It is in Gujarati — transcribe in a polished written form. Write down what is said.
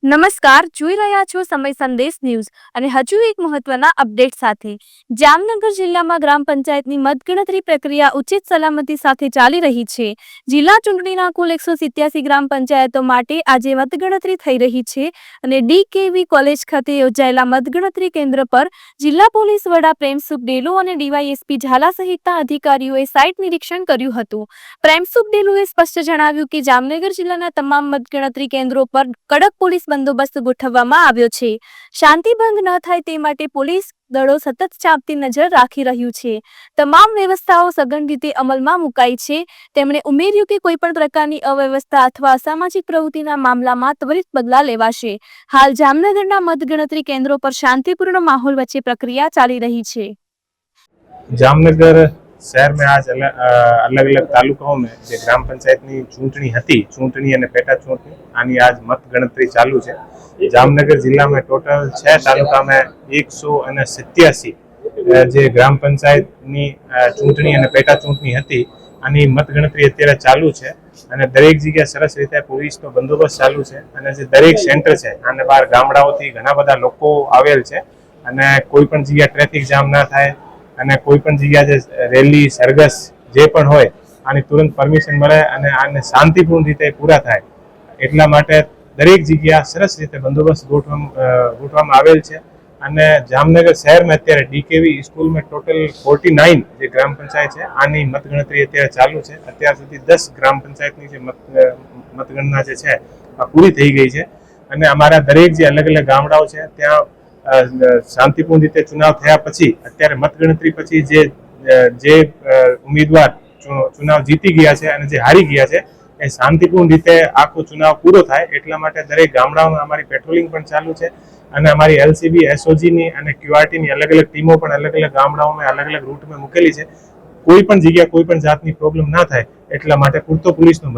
નમસ્કાર, જોઈ રહ્યા છો સમય સંદેશ ન્યૂઝ અને હજુ એક મહત્વના અપડેટ સાથે જામનગર જિલ્લામાં ગ્રામ પંચાયતની મતગણતરી પ્રક્રિયા ઉચિત સલામતી સાથે ચાલી રહી છે। જિલ્લા ચૂંટણીના કુલ 187 ગ્રામ પંચાયતો માટે આજે મતગણતરી થઈ રહી છે અને ડીકેવી કોલેજ ખાતે યોજાયેલા મતગણતરી કેન્દ્ર પર જિલ્લા પોલીસ વડા પ્રેમસુખ ડેલુ અને ડીવાયએસપી ઝાલા સહિતના અધિકારીઓએ સાઇટ નિરીક્ષણ કર્યું હતું। પ્રેમસુખ ડેલુએ સ્પષ્ટ જણાવ્યું કે જામનગર જિલ્લાના તમામ મતગણતરી કેન્દ્રો પર કડક પોલીસ બંદોબસ્ત ગોઠવવામાં આવ્યો છે। શાંતિભંગ ન થાય તે માટે પોલીસ દળો સતત ચાંપતી નજર રાખી રહ્યું છે। તમામ વ્યવસ્થાઓ સઘન રીતે અમલમાં મુકાઈ છે। તેમણે ઉમેર્યું કે કોઈપણ પ્રકારની અવ્યવસ્થા અથવા અસામાજિક પ્રવૃત્તિના મામલામાં ત્વરિત પગલાં લેવાશે। હાલ જામનગરના મતગણતરી કેન્દ્રો પર शांतिपूर्ण माहौल वच्चे प्रक्रिया चाली रही है। जामनगर शहर में आज अलग अलग तालुकाओं में जो ग्राम पंचायत की चूंटणी हती चूंटणी और पेटा चूंटणी आनी आज मत गणतरी चालू है। जामनगर जिला में टोटल 6 तालुका में 187 जे ग्राम पंचायत की चूंटणी और पेटा चूंटणी हती आनी मत गणतरी अत्यारे चालू है અને દરેક જગ્યાએ સરસ રીતે પોલીસનો બંદોબસ્ત ચાલુ છે અને જે દરેક સેન્ટર છે આને બહાર ગામડાઓથી ઘણા બધા લોકો આવેલ છે અને કોઈ પણ જગ્યાએ ટ્રાફિક જામ ના થાય અને કોઈ પણ જગ્યાએ જે રેલી સરઘસ જે પણ હોય આની તુરંત પરમિશન મળે અને આને શાંતિપૂર્ણ રીતે પૂરા થાય એટલા માટે દરેક જગ્યા સરસ રીતે બંદોબસ્ત ગોઠવવામાં આવેલ છે। અને જામનગર शहर में અત્યારે ડીકેવી स्कूल में टोटल 49 જે ગ્રામ પંચાયત છે આની મતગણતરી અત્યારે ચાલુ છે। અત્યાર સુધી 10 ગ્રામ પંચાયતની જે મતગણના જે છે આ પૂરી થઈ ગઈ છે અને અમારા દરેક જે અલગ અલગ ગામડાઓ છે ત્યાં શાંતિપૂર્ણ રીતે ચુનાવ થયા પછી અત્યારે મતગણતરી પછી જે ઉમેદવાર ચુનાવ જીતી ગયા છે અને જે હારી ગયા છે એ શાંતિપૂર્ણ રીતે આખો ચુનાવ પૂરો થાય એટલા માટે દરેક ગામડાઓમાં અમારી પેટ્રોલિંગ પણ ચાલુ છે અને हमारी एलसीबी एसओजी ની અને ક્યુઆરટી ની અલગ અલગ ટીમો પણ અલગ અલગ ગામડાઓમાં અલગ અલગ રૂટમાં મૂકેલી છે। કોઈ પણ જગ્યા કોઈ પણ જાતની પ્રોબ્લેમ ના થાય એટલા માટે પૂરતો પોલીસનો બંદોબસ્ત